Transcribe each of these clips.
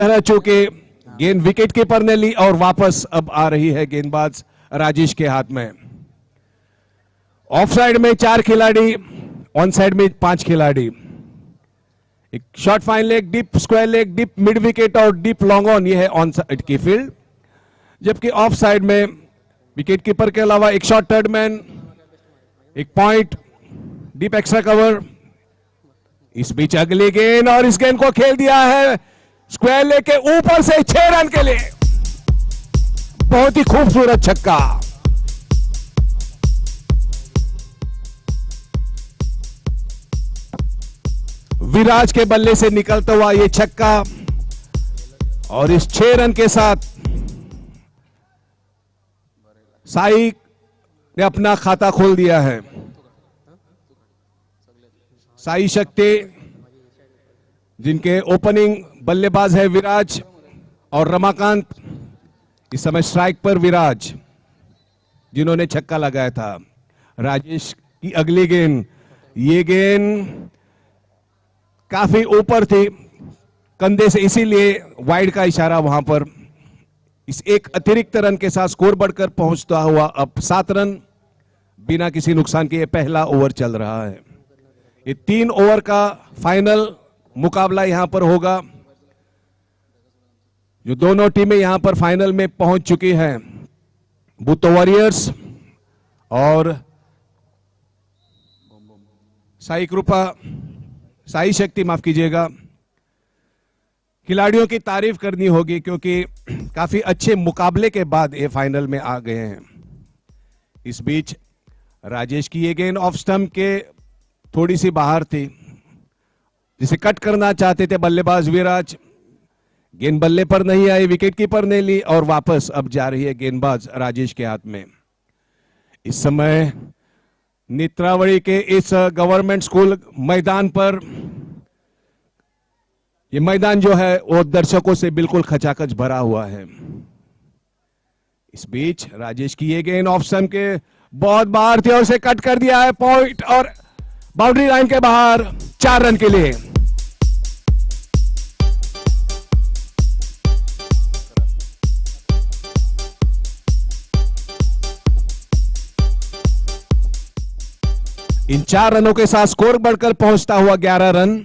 चूंकि गेंद wicket keeper ने ली और वापस अब आ रही है गेंदबाज राजेश के हाथ में। ऑफ साइड में 4 खिलाड़ी, ऑन साइड में 5 खिलाड़ी। एक short fine leg, deep square leg, deep mid wicket और डीप लॉन्ग ऑन, ये है ऑन साइड की फील्ड। जबकि ऑफ साइड में विकेट कीपर के अलावा एक शॉर्ट थर्ड मैन, एक पॉइंट, डीप एक्स्ट्रा कवर। इस बीच अगली गेंद और इस गेंद को खेल दिया है स्क्वायर लेग के ऊपर से 6 रन के लिए। बहुत ही खूबसूरत छक्का। विराज के बल्ले से निकलता हुआ यह छक्का और इस 6 रन के साथ साई ने अपना खाता खोल दिया है। साई शक्ति, जिनके ओपनिंग बल्लेबाज है विराज और रमाकांत, इस समय स्ट्राइक पर विराज जिन्होंने छक्का लगाया था। राजेश की अगली गेंद, ये गेंद काफी ऊपर थी कंधे से, इसीलिए वाइड का इशारा वहां पर। इस एक अतिरिक्त रन के साथ स्कोर बढ़कर पहुंचता हुआ अब 7 रन बिना किसी नुकसान के। पहला ओवर चल रहा है। ये 3 ओवर का फाइनल मुकाबला यहां पर होगा। जो दोनों टीमें यहां पर फाइनल में पहुंच चुकी हैं, बुतो वॉरियर्स और साई कृपा, साई शक्ति, माफ कीजिएगा। खिलाड़ियों की तारीफ करनी होगी क्योंकि काफी अच्छे मुकाबले के बाद ये फाइनल में आ गए हैं। इस बीच राजेश की ये गेंद ऑफ स्टंप के थोड़ी सी बाहर थी, जिसे कट करना चाहते थे बल्लेबाज विराज। गेंद बल्ले पर नहीं आई, विकेट कीपर ने ली और वापस अब जा रही है गेंदबाज राजेश के हाथ में। इस समय नेत्रावली के इस गवर्नमेंट स्कूल मैदान पर, ये मैदान जो है वो दर्शकों से बिल्कुल खचाखच भरा हुआ है। इस बीच राजेश की ये गेंद ऑफ स्टंप के बहुत बाहर थी और उसे कट कर दिया है पॉइंट और बाउंड्री लाइन के बाहर 4 रन के लिए। इन 4 रनों के साथ स्कोर बढ़कर पहुंचता हुआ 11 रन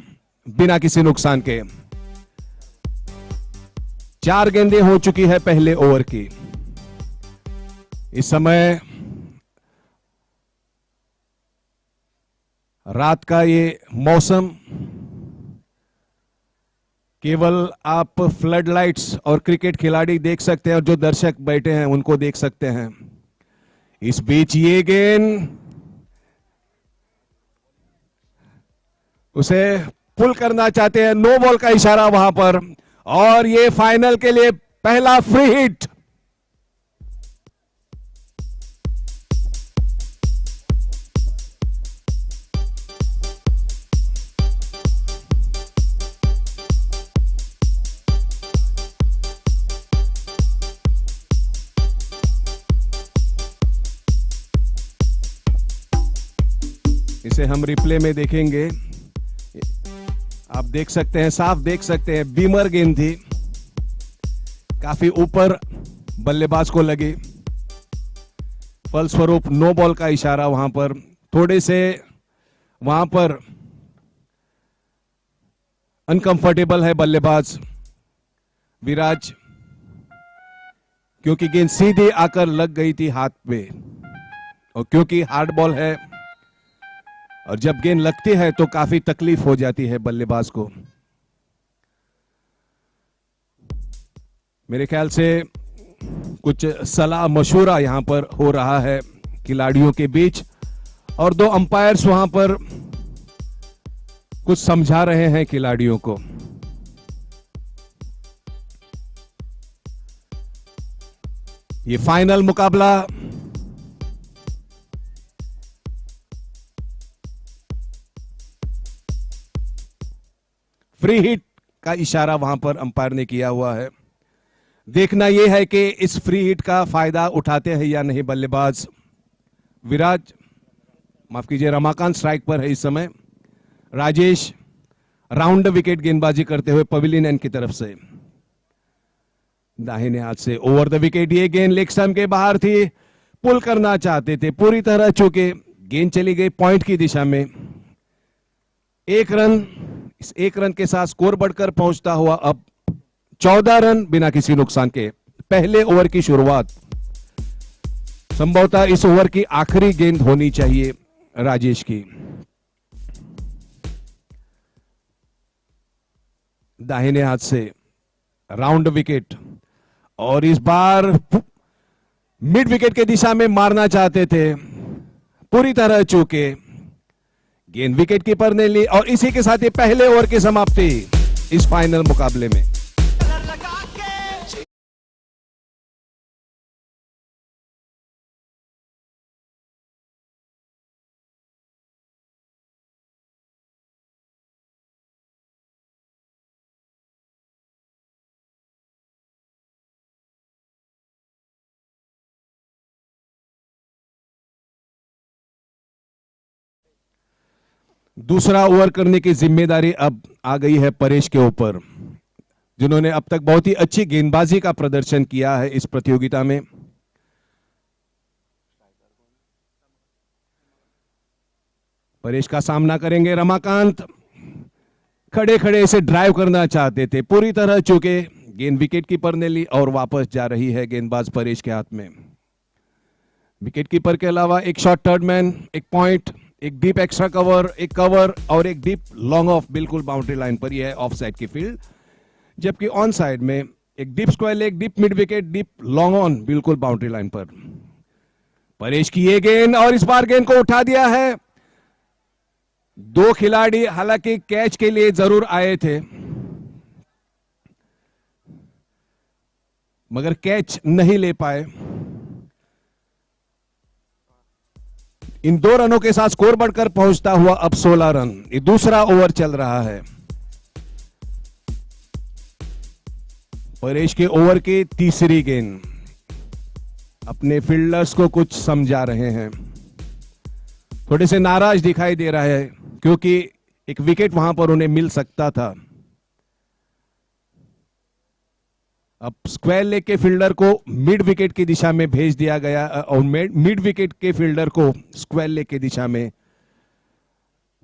बिना किसी नुकसान के। 4 गेंदें हो चुकी है पहले ओवर की। इस समय रात का ये मौसम, केवल आप फ्लड लाइट्स और क्रिकेट खिलाड़ी देख सकते हैं और जो दर्शक बैठे हैं उनको देख सकते हैं। इस बीच ये गेंद उसे पुल करना चाहते हैं, नो बॉल का इशारा वहां पर, और ये फाइनल के लिए पहला फ्री हिट। इसे हम रिप्ले में देखेंगे। आप देख सकते हैं, साफ देख सकते हैं, बीमर गेंद थी, काफी ऊपर बल्लेबाज को लगी। फलस्वरूप नो बॉल का इशारा वहां पर। थोड़े से वहां पर अनकंफर्टेबल है बल्लेबाज विराज, क्योंकि गेंद सीधे आकर लग गई थी हाथ पे, और क्योंकि हार्ड बॉल है और जब गेंद लगती है तो काफी तकलीफ हो जाती है बल्लेबाज को। मेरे ख्याल से कुछ सलाह मशूरा यहां पर हो रहा है खिलाड़ियों के बीच, और 2 अंपायर्स वहां पर कुछ समझा रहे हैं खिलाड़ियों को। ये फाइनल मुकाबला फ्री हिट का इशारा वहां पर अंपायर ने किया हुआ है। देखना यह है कि इस फ्री हिट का फायदा उठाते हैं या नहीं बल्लेबाज विराज, माफ कीजिए रमाकांत स्ट्राइक पर है इस समय। राजेश राउंड विकेट गेंदबाजी करते हुए पवेलियन एंड की तरफ से। दाहिने हाथ से ओवर द विकेट। ये गेंद लेग स्टंप के बाहर थी, पुल करना चाहते थे, पूरी तरह चूके गेंद चली गई पॉइंट की दिशा में। एक रन, इस एक रन के साथ स्कोर बढ़कर पहुंचता हुआ अब 14 रन बिना किसी नुकसान के। पहले ओवर की शुरुआत, संभवतः इस ओवर की आखिरी गेंद होनी चाहिए राजेश की। दाहिने हाथ से राउंड विकेट, और इस बार मिड विकेट के दिशा में मारना चाहते थे, पूरी तरह चूके गेंद विकेट कीपर ने ली, और इसी के साथ ही पहले ओवर की समाप्ति इस फाइनल मुकाबले में। दूसरा ओवर करने की जिम्मेदारी अब आ गई है परेश के ऊपर, जिन्होंने अब तक बहुत ही अच्छी गेंदबाजी का प्रदर्शन किया है इस प्रतियोगिता में। परेश का सामना करेंगे रमाकांत। खड़े खड़े इसे ड्राइव करना चाहते थे, पूरी तरह चूके गेंद विकेट कीपर ने ली और वापस जा रही है गेंदबाज परेश के हाथ में। विकेट कीपर के अलावा एक शॉर्ट थर्ड मैन, एक पॉइंट, एक डीप एक्स्ट्रा कवर, एक कवर और एक डीप लॉन्ग ऑफ बिल्कुल बाउंड्री लाइन पर। यह है ऑफ साइड की फील्ड, जबकि ऑन साइड में एक deep square leg, deep mid wicket, deep long on बिल्कुल बाउंड्री लाइन पर। परेश की ये गेंद, और इस बार गेंद को उठा दिया है। दो खिलाड़ी हालांकि कैच के लिए जरूर आए थे, मगर कैच नहीं ले पाए। इन दो रनों के साथ स्कोर बढ़कर पहुंचता हुआ अब 16 रन। ये दूसरा ओवर चल रहा है। परेश के ओवर की तीसरी गेंद, अपने फील्डर्स को कुछ समझा रहे हैं। थोड़े से नाराज दिखाई दे रहा है, क्योंकि एक विकेट वहां पर उन्हें मिल सकता था। अब स्क्वायर लेग के फील्डर को मिड विकेट की दिशा में भेज दिया गया, और मिड विकेट के फील्डर को स्क्वायर लेग की दिशा में।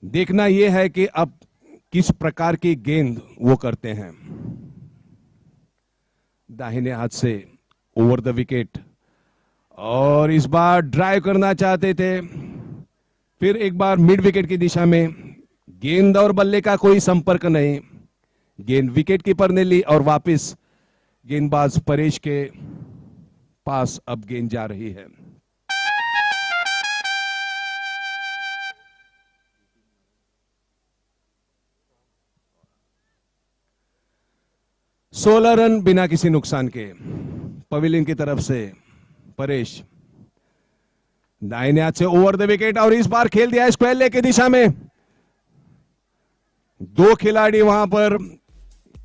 देखना यह है कि अब किस प्रकार की गेंद वो करते हैं। दाहिने हाथ से ओवर द विकेट, और इस बार ड्राइव करना चाहते थे, फिर एक बार मिड विकेट की दिशा में। गेंद और बल्ले का कोई संपर्क नहीं, गेंद विकेट कीपर ने ली और वापस गेंदबाज परेश के पास अब गेंद जा रही है। सोलह रन बिना किसी नुकसान के पवेलियन की तरफ से परेश। दाहिने हाथ से ओवर द विकेट, और इस बार खेल दिया स्क्वायर लेग की दिशा में। दो खिलाड़ी वहां पर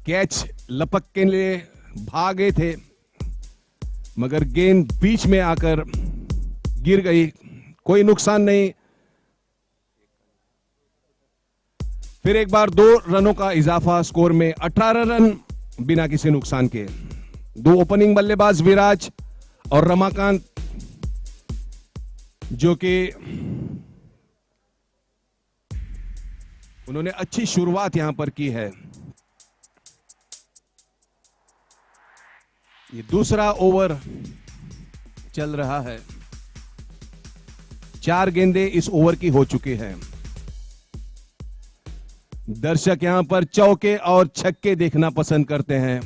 कैच लपक के लिए भागे थे, मगर गेंद बीच में आकर गिर गई, कोई नुकसान नहीं। फिर एक बार 2 रनों का इजाफा स्कोर में, 18 रन बिना किसी नुकसान के। दो ओपनिंग बल्लेबाज विराज और रमाकांत, जो कि उन्होंने अच्छी शुरुआत यहां पर की है। ये दूसरा ओवर चल रहा है। 4 गेंदें इस ओवर की हो चुकी हैं। दर्शक यहां पर चौके और छक्के देखना पसंद करते हैं,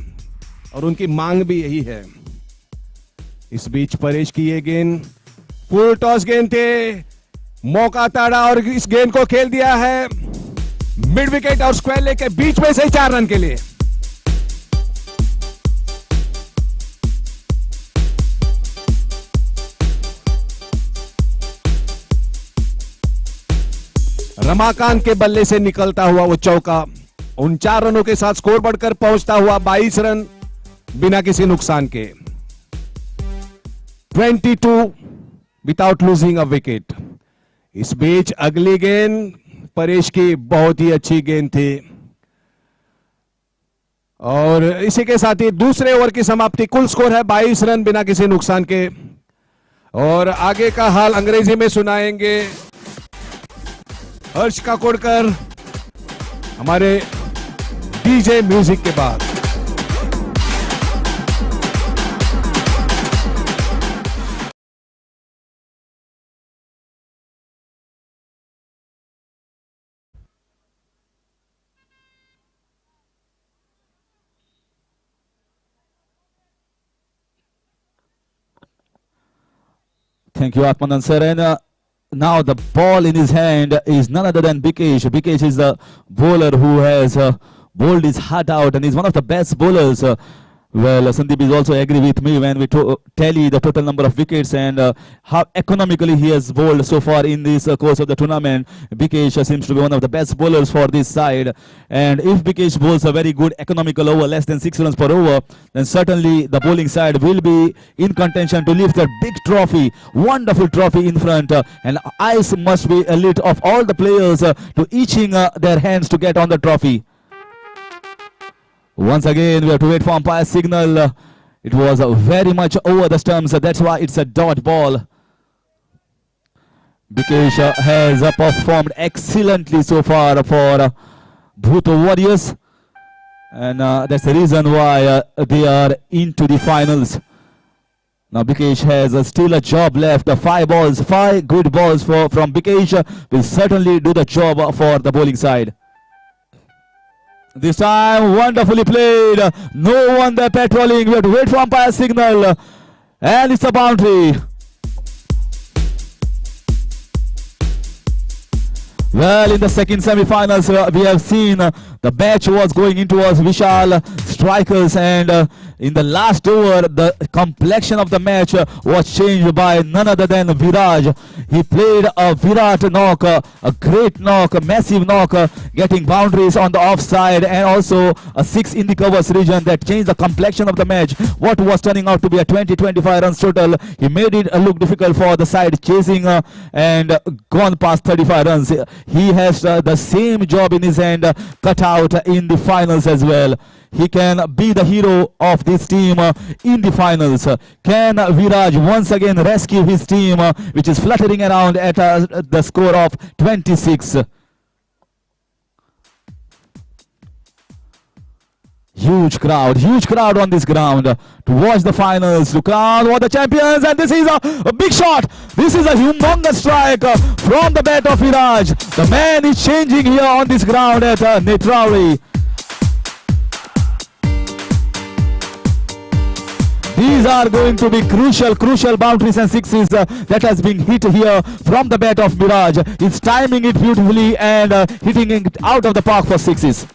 और उनकी मांग भी यही है। इस बीच परेश की ये गेंद फुल टॉस गेंद थे, मौका ताड़ा और इस गेंद को खेल दिया है मिड विकेट और स्क्वायर लेग के बीच में से 4 रन के लिए। रमाकांत के बल्ले से निकलता हुआ वो चौका, उन 4 रनों के साथ स्कोर बढ़कर पहुंचता हुआ 22 रन बिना किसी नुकसान के। 22 विदाउट लूजिंग अ विकेट। इस बीच अगली गेंद परेश की बहुत ही अच्छी गेंद थी, और इसी के साथ ही दूसरे ओवर की समाप्ति। कुल स्कोर है 22 रन बिना किसी नुकसान के। और आगे का हाल अंग्रेजी में सुनाएंगे हर्ष काकोडकर हमारे डीजे म्यूजिक के बाद। Thank you, Atmanan sir. And now the ball in his hand is none other than Bikesh. Bikesh is the bowler who has bowled his heart out and is one of the best bowlers. Well, Sandeep is also agree with me when we tally the total number of wickets and how economically he has bowled so far in this course of the tournament. Bikesh seems to be one of the best bowlers for this side. And if Bikesh bowls a very good economical over, less than 6 runs per over, then certainly the bowling side will be in contention to lift that big trophy, wonderful trophy in front. And eyes must be lit of all the players to itching their hands to get on the trophy. Once again, we have to wait for umpire signal. It was very much over the stumps. That's why it's a dot ball. Bikesh has performed excellently so far for Bhuto Warriors. And that's the reason why they are into the finals. Now Bikesh has still a job left. 5 balls, 5 good balls from Bikesh will certainly do the job for the bowling side. This time wonderfully played. No one there patrolling. We have to wait for umpire signal. And it's a boundary. Well, in the second semi-finals, we have seen the match was going into us Vishal strikers, and in the last over, the complexion of the match was changed by none other than Viraj. He played a Virat knock, a great knock, a massive knock, getting boundaries on the offside and also a 6 in the covers region that changed the complexion of the match. What was turning out to be a 20-25 runs total, he made it look difficult for the side chasing and gone past 35 runs. He has the same job in his hand cut out in the finals as well. He can be the hero of this team in the finals. Can Viraj once again rescue his team, which is fluttering around at the score of 26? Huge crowd on this ground to watch the finals, to crown what the champions, and this is a big shot. This is a humongous strike from the bat of Viraj. The man is changing here on this ground at Netrauli. These are going to be crucial boundaries and sixes that has been hit here from the bat of Viraj. He's timing it beautifully and hitting it out of the park for sixes.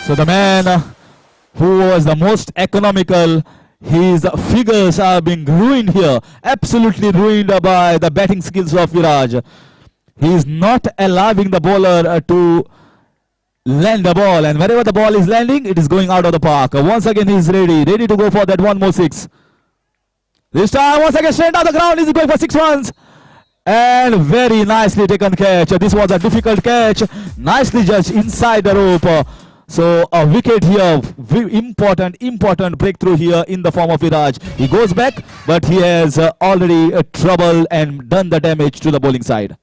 So the man who was the most economical, his figures are being ruined here, absolutely ruined by the batting skills of Viraj. He is not allowing the bowler to land the ball, and wherever the ball is landing, it is going out of the park. Once again he is ready to go for that one more six. This time once again straight down the ground, he is going for 6 runs. And very nicely taken catch. This was a difficult catch, nicely judged inside the rope. So a wicket here, important breakthrough here in the form of Viraj. He goes back, but he has already trouble and done the damage to the bowling side.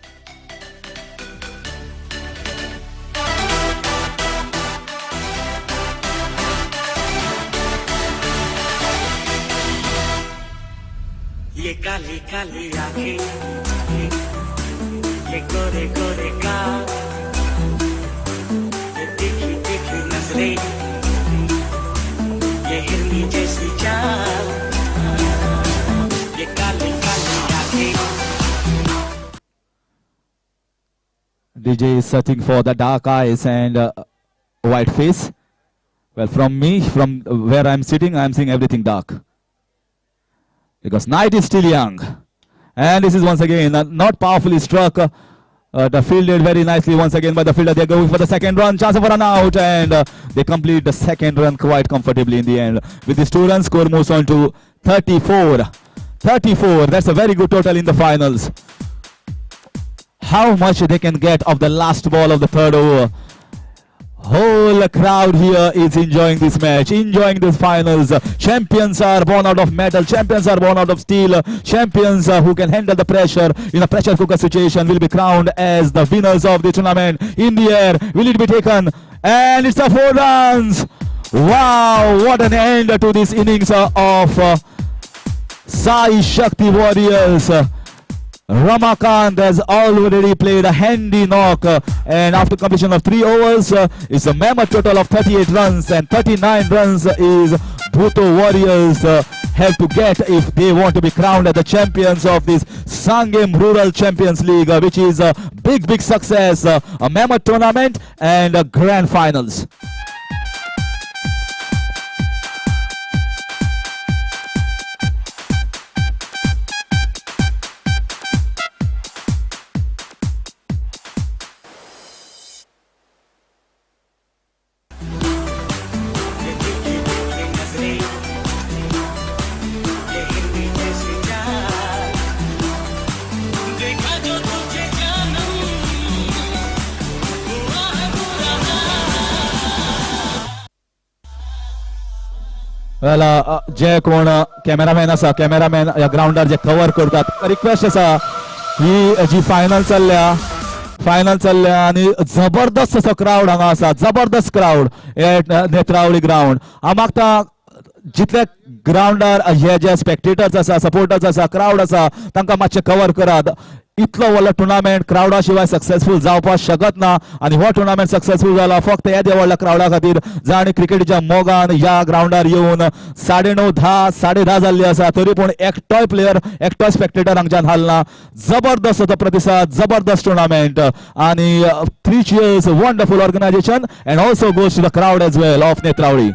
ये काली काली आंखें, ये गोरे गोरे गाल, ये तीखी तीखी नजरें, ये हिरनी जैसी चाल, ये काली काली आंखें. DJ is searching for the dark eyes and white face. Well, from where I'm sitting, I'm seeing everything dark. because night is still young. And this is once again not powerfully struck. The fielded very nicely once again by the fielder. They're going for the second run. Chance of a run out, and they complete the second run quite comfortably in the end. With these 2 runs, score moves on to 34. 34. That's a very good total in the finals. How much they can get of the last ball of the third over. Whole crowd here is enjoying this match, enjoying these finals. Champions are born out of metal, champions are born out of steel. Champions who can handle the pressure in a pressure cooker situation will be crowned as the winners of the tournament. In the air, will it be taken? And it's a 4 runs. Wow, what an end to this innings of Sai Shakti Warriors. Ramakant has already played a handy knock, and after completion of 3 overs, it's a mammoth total of 38 runs, and 39 runs is Bhuto Warriors have to get if they want to be crowned as the champions of this Sangam Rural Champions League, which is a big success, a mammoth tournament and a grand finals. ये तीखी तीखी नजरें, ये हिंदी जैसी चाल, देखा जो तुझे जानम, हुआ है बुरा हाल. Well, जे कोण कॅमेरामॅन आसा, कॅमेरामॅन या ग्राउंडार जे कव्हर करतात, रिक्वेस्ट आसा ही जी फायनल चल्ल्या आणि जबरदस्त असो क्राऊड हांगा आसा, जबरदस्त क्राऊड एट नेत्रावळी ग्राउंड. हांव मागता जितले ग्राउंडार हे जे स्पेक्टेटर्स आसा, सपोर्टर्स आसा, क्राऊड आसा, तांकां मातशें कव्हर करात. इतलो व्हडलो टुर्नामेंट क्राऊडा शिवाय सक्सेसफुल जावपाक शकत ना, आणि हो टुर्नामेंट सक्सेसफुल जाला फक्त येद्या व्हडल्या क्राऊडा खातीर जाणी क्रिकेटीच्या मोगान ह्या ग्राउंडार येवन 9:30 10:30 जाल्ली आसा, तरी पूण एकटोय प्लेयर, एकटोय स्पेक्टेटर हांगच्यान हालना. जबरदस्त तो प्रतिसाद, जबरदस्त टुर्नामेंट, आणि 3 cheers, wonderful organization, and also goes to the crowd as well of Netravali.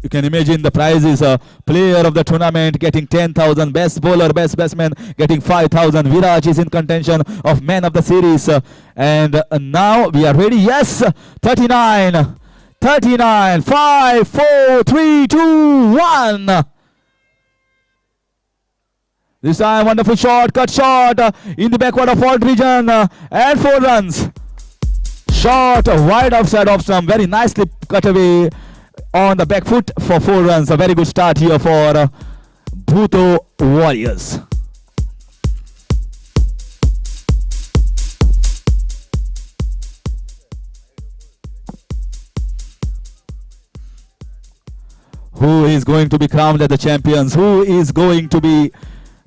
You can imagine the prizes. Player of the tournament getting 10,000, best bowler, best batsman getting 5,000. Viraj is in contention of man of the series. And now we are ready. Yes, 39, 39, 5, 4, 3, 2, 1. This time, wonderful shot, cut shot in the backward of fault region, and 4 runs. Shot wide outside off stump, very nicely cut away. on the back foot for 4 runs. A very good start here for Bhuto Warriors. Who is going to be crowned as the champions? Who is going to be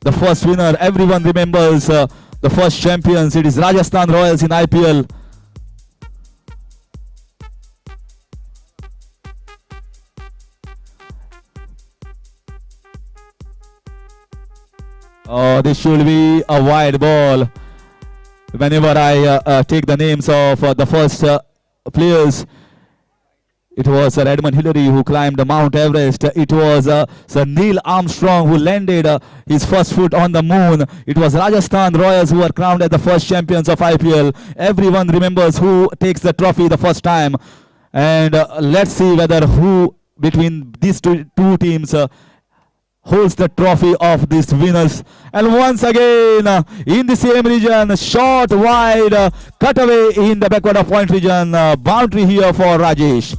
the first winner? Everyone remembers the first champions. It is Rajasthan Royals in IPL. Oh, this should be a wide ball. Whenever I take the names of the first players, it was Sir Edmund Hillary who climbed Mount Everest. It was Sir Neil Armstrong who landed his first foot on the moon. It was Rajasthan Royals who were crowned as the first champions of IPL. Everyone remembers who takes the trophy the first time. And let's see whether who between these two teams holds the trophy of these winners. And once again, in the same region, short, wide, cutaway in the backward of point region. Boundary here for Rajesh.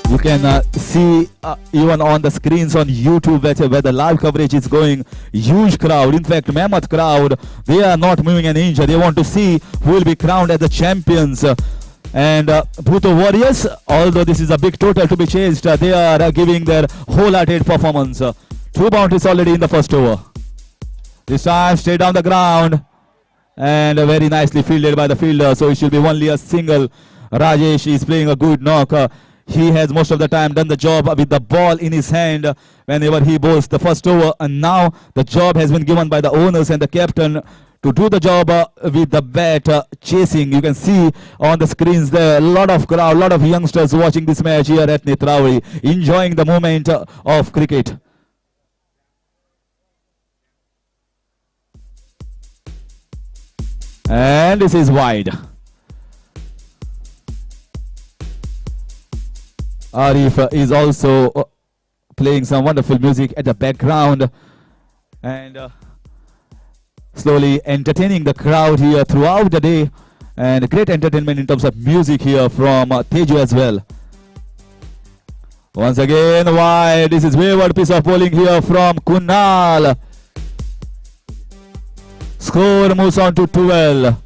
You can see even on the screens on YouTube where the live coverage is going. Huge crowd, in fact mammoth crowd. They are not moving an inch. They want to see who will be crowned as the champions. And Bhuto Warriors, although this is a big total to be chased, they are giving their wholehearted performance. 2 boundaries already in the first over. This time straight down the ground and very nicely fielded by the fielder, so it should be only a single. Rajesh is playing a good knock. He has most of the time done the job with the ball in his hand whenever he bowls the first over, and now the job has been given by the owners and the captain to do the job with the bat chasing. You can see on the screens there a lot of crowd, a lot of youngsters watching this match here at Netrauli, enjoying the moment of cricket. And this is wide. Arif is also playing some wonderful music at the background and slowly entertaining the crowd here throughout the day, and great entertainment in terms of music here from Teju as well. Once again wide. This is wayward piece of bowling here from Kunal. Score moves on to 12.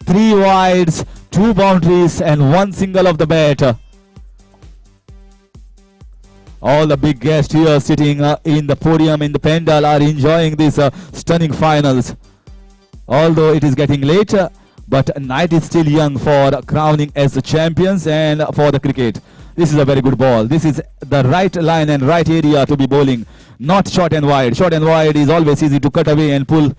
3 wides, 2 boundaries and 1 single of the bat. All the big guests here sitting in the podium in the Pendal are enjoying these stunning finals. Although it is getting late, but night is still young for crowning as the champions and for the cricket. This is a very good ball. This is the right line and right area to be bowling, not short and wide. Short and wide is always easy to cut away and pull.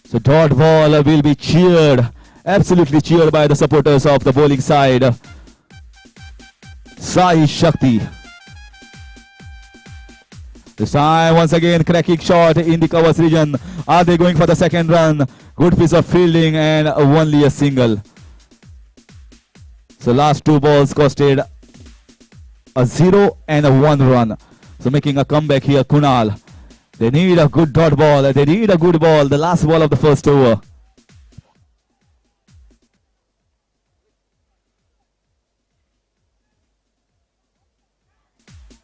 So dot ball will be cheered, absolutely cheered by the supporters of the bowling side. Sai Shakti. This time once again cracking shot in the covers region. Are they going for the second run? Good piece of fielding and only a single. So last 2 balls costed a 0 and a 1 run. So making a comeback here, Kunal. They need a good dot ball. They need a good ball. The last ball of the first over.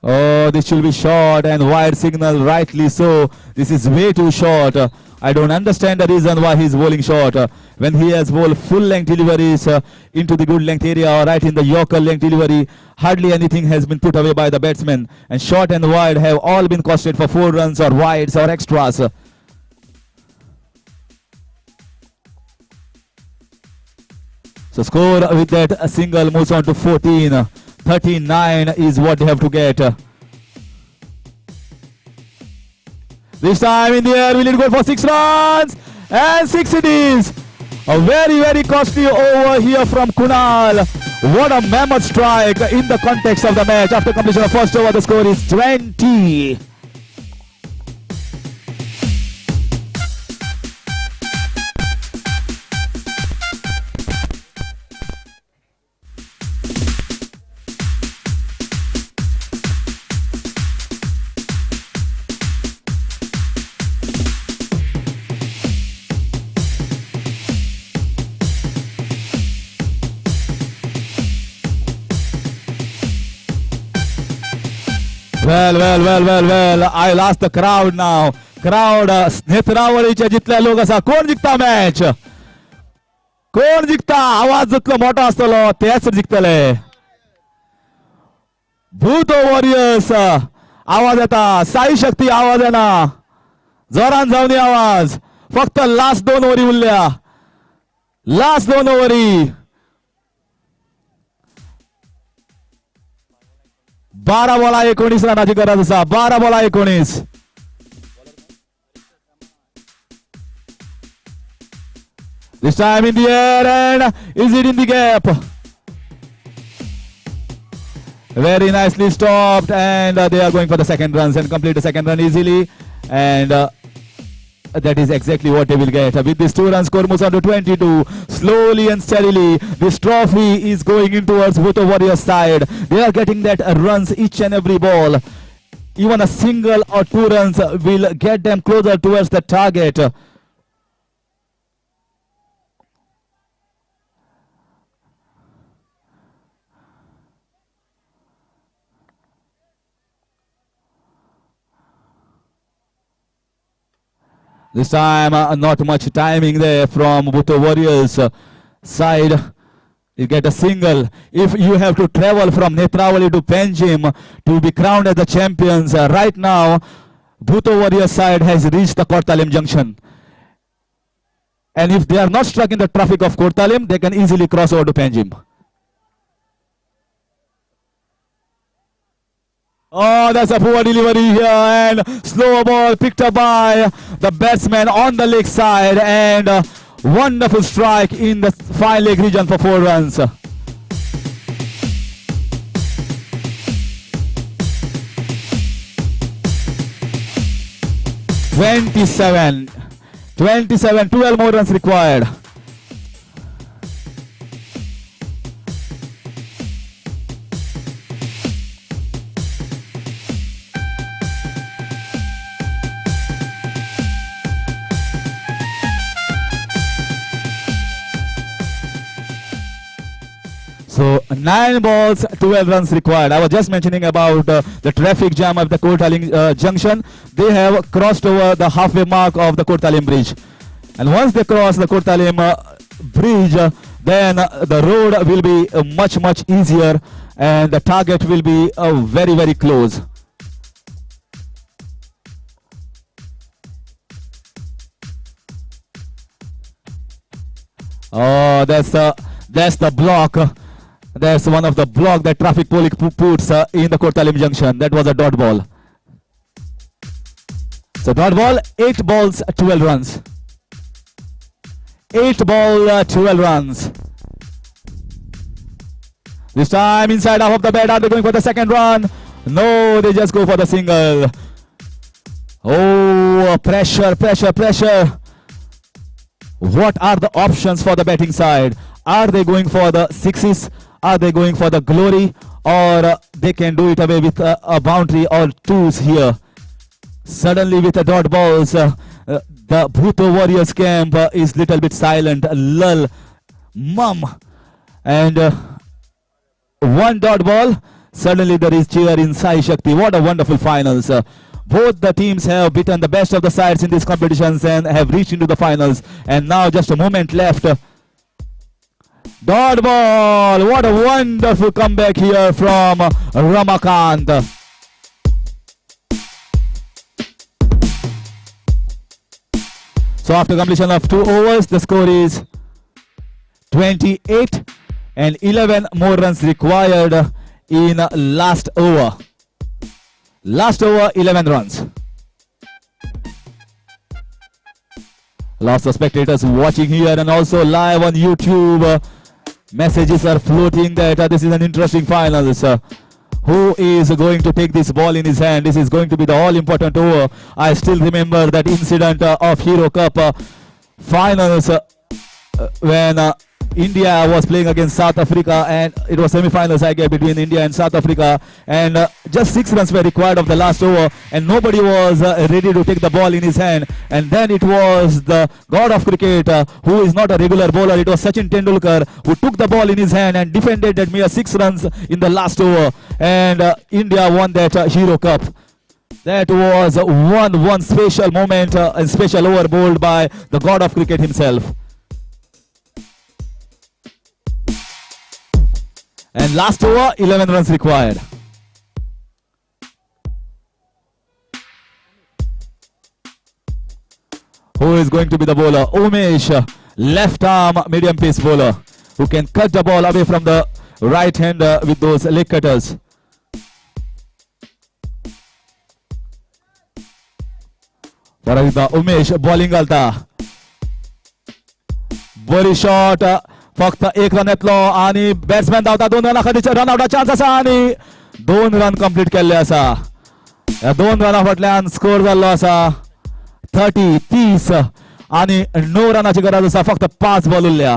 Oh, this should be short and wide signal, rightly so. This is way too short. I don't understand the reason why he's bowling short. When he has bowled full length deliveries into the good length area or right in the Yorker length delivery, hardly anything has been put away by the batsmen. And short and wide have all been costed for 4 runs or wides or extras. So score with that a single moves on to 14. 39 is what they have to get. This time in the air, will it go for 6 runs? And 6 it is. A very, very costly over here from Kunal. What a mammoth strike in the context of the match. After completion of first over, the score is 20. Well. I'll ask the crowd now. Crowd, नेत्रावळीच्या जितल्या लोक असा कोण जिंकता match? कोण जिंकता? आवाज जितलो मोठो आसतलो तेच जिंकतले. भूत वॉरियर्स आवाज येता, साई शक्ती आवाज येना. जोरान जावनी आवाज. फक्त लास्ट 2 ओव्हरी उरल्या. Last 2 ovary. 12 बॉला 19 रनाची गरज असा. 12 बॉला 19. This time in the air and is it in the gap? Very nicely stopped and they are going for the second runs and complete the second run easily and that is exactly what they will get. With this 2 runs score moves on to 22. Slowly and steadily this trophy is going in towards Bhuto Warriors side. They are getting that runs each and every ball. Even a single or 2 runs will get them closer towards the target. This time, not much timing there from Bhuto Warriors side. You get a single. If you have to travel from Netravali to Panjim to be crowned as the champions, right now, Bhuto Warriors side has reached the Kortalim junction. And if they are not stuck in the traffic of Kortalim, they can easily cross over to Panjim. Oh, that's a poor delivery here and slow ball picked up by the batsman on the leg side and wonderful strike in the fine leg region for 4 runs. (27) 12 more runs required. So 9 balls, 12 runs required. I was just mentioning about the traffic jam of the Kortalim junction. They have crossed over the halfway mark of the Kortalim bridge. And once they cross the Kortalim bridge, then the road will be much easier and the target will be very close. Oh, that's the block. That's one of the block that traffic police puts in the Kortalim junction. That was a dot ball. So dot ball, 8 balls, 12 runs. 8 ball, 12 runs. This time inside half of the bat. Are they going for the second run? No, they just go for the single. Oh, pressure. What are the options for the batting side? Are they going for the sixes? Are they going for the glory? Or they can do it away with a boundary or 2s here. Suddenly with the dot balls, the Bhuto Warriors camp is little bit silent, lull, mum. And 1 dot ball, suddenly there is cheer in Sai Shakti. What a wonderful finals. Both the teams have beaten the best of the sides in these competitions and have reached into the finals. And now just a moment left. Dot ball. What a wonderful comeback here from Ramakant. So after completion of 2 overs, the score is 28 and 11 more runs required in last over. Last over, 11 runs. Lots of spectators watching here and also live on YouTube. Messages are floating that this is an interesting finals. Who is going to take this ball in his hand? This is going to be the all-important over. I still remember that incident of Hero Cup finals when India was playing against South Africa, and it was semi-finals I guess between India and South Africa, and just 6 runs were required of the last over, and nobody was ready to take the ball in his hand. And then it was the god of cricket, who is not a regular bowler. It was Sachin Tendulkar who took the ball in his hand and defended that mere 6 runs in the last over, and India won that Hero Cup. That was one special moment and special over bowled by the god of cricket himself. And last over, 11 runs required. Who is going to be the bowler? Umesh, left arm medium pace bowler, who can cut the ball away from the right hander with those leg cutters. परत एकदा Umesh bowling घालता. बरी shot, फक्त 1 run येतलो आणि batsman धांवता. 2 रना खातीर run outta chance आसा आणि 2 रन कंप्लीट केल्ले आसा. ह्या 2 रना फाटल्यान स्कोर जाल्लो आसा 30 आणि 9 रनाची गरज आसा. फक्त 5 बॉल उरल्या.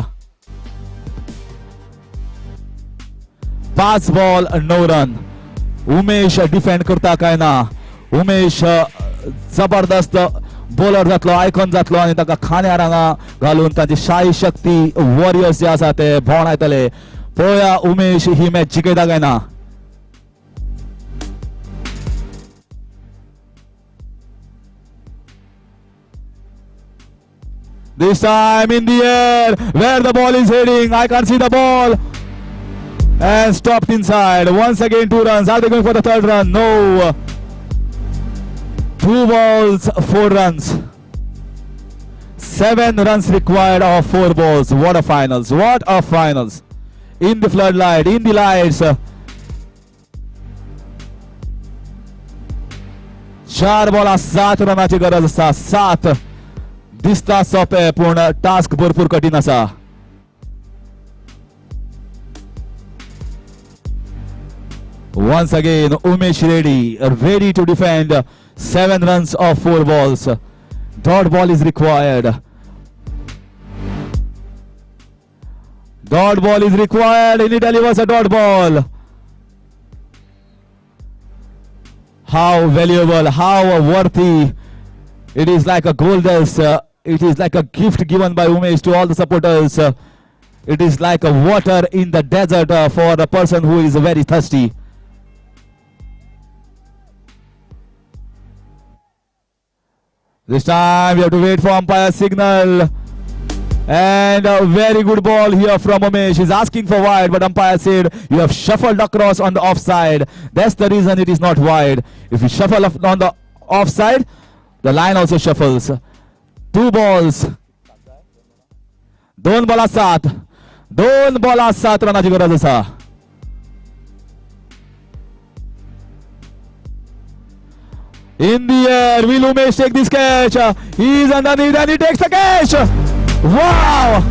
5 बॉल 9 रन. उमेश डिफेंड करता काय ना. उमेश जबरदस्त बॉलर जातलो, आयकॉन जातलो आणि ताका खांद्यार हांगा घालून ताची शाही शक्ती वॉरियर्स जे आसा ते भोंवण येतले. पळोवया उमेश ही मॅच जिखयता काय ना. This time in the air, where the ball is heading, I can't see the ball, and stopped inside. Once again 2 runs. Are they going for the 3rd run? No. 2 balls, 4 runs. 7 runs required of 4 balls. What a finals. What a finals. In the floodlight, in the lights. 4 ball 7 रनाची गरज आसा. 7 दिसता सोंपें पूण task भरपूर कठीण आसा. Once again, Umesh ready to defend. 7 runs of 4 balls. Dot ball is required. Dot ball is required, and he delivers a dot ball. How valuable, how worthy. It is like a gold dust. It is like a gift given by Umesh to all the supporters. It is like a water in the desert for the person who is very thirsty. This time we have to wait for umpire signal. And a very good ball here from Umesh. He's asking for wide, but umpire said you have shuffled across on the offside. That's the reason it is not wide. If you shuffle on the offside, the line also shuffles. 2 balls. 2 bolas 7. 2 bolas 7 रनाची गरज आसा. In the air, will Umesh take this catch? He's underneath and he takes the catch. Wow!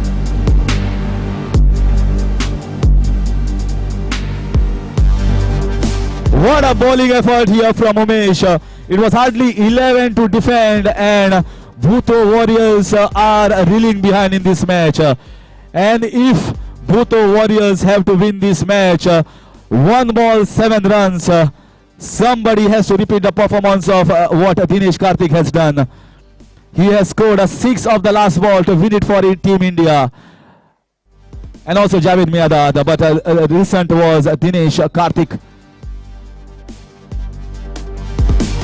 What a bowling effort here from Umesh. It was hardly 11 to defend, and Bhuto Warriors are reeling behind in this match. And if Bhuto Warriors have to win this match, 1 ball 7 runs, somebody has to repeat the performance of what Dinesh Karthik has done. He has scored a 6 of the last ball to win it for Team India. And also Javed Miadad, but recent was Dinesh Karthik.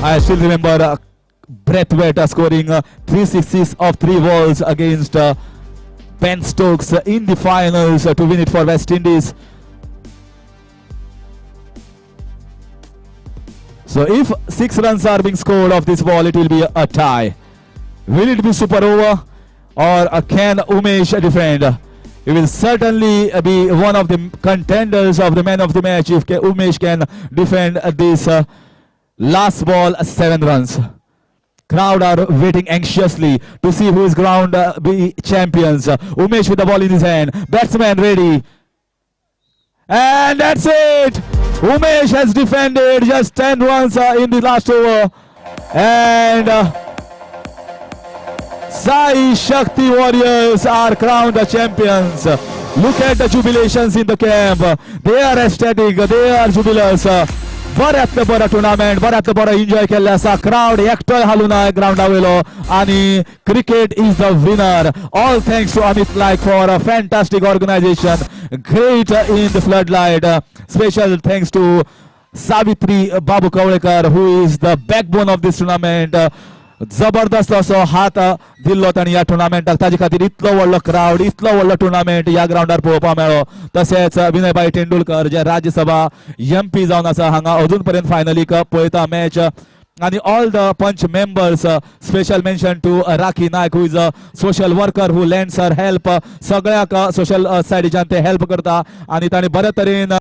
I still remember Braithwaite scoring 3 sixes of 3 balls against Ben Stokes in the finals to win it for West Indies. So if 6 runs are being scored off this ball, it will be a tie. Will it be super over, or can Umesh defend? He will certainly be one of the contenders of the man of the match if Umesh can defend this last ball 7 runs. Crowd are waiting anxiously to see who is ground be champions. Umesh with the ball in his hand. Batsman ready. And that's it. Umesh has defended just 10 runs in the last over. And Sai Shakti Warriors are crowned champions. Look at the jubilations in the camp. They are ecstatic. They are jubilous. बऱ्यातलं बरं tournament बऱ्यातलं बरं enjoy केल्लें आसा crowd एकटोय हालून ग्राउंडा वयलो आणि cricket is the winner all thanks to Amit Nayak for a fantastic organisation great in the floodlight special thanks to Savitri Babu Kavlekar who is the backbone of this tournament जबरदस्त असो हात दिल्लो ताणी ह्या टुर्नामेंटाक ताजे खातीर इतलो व्हडलो क्राउड इतलो व्हडलो टुर्नामेंट ह्या ग्राउंडार पळोवपाक मेळ्ळो तशेंच विनयभाई तेंडुलकर जे राज्यसभा MP जावन आसा हांगा अजून पर्यंत फायनलीक पळयता मॅच आणि all the panch members special mention to Rakhi Nayak who is a social worker who lends her help सगळ्याक सोशल सायडीच्यान ते हेल्प करता आणि ताणी बरे तरेन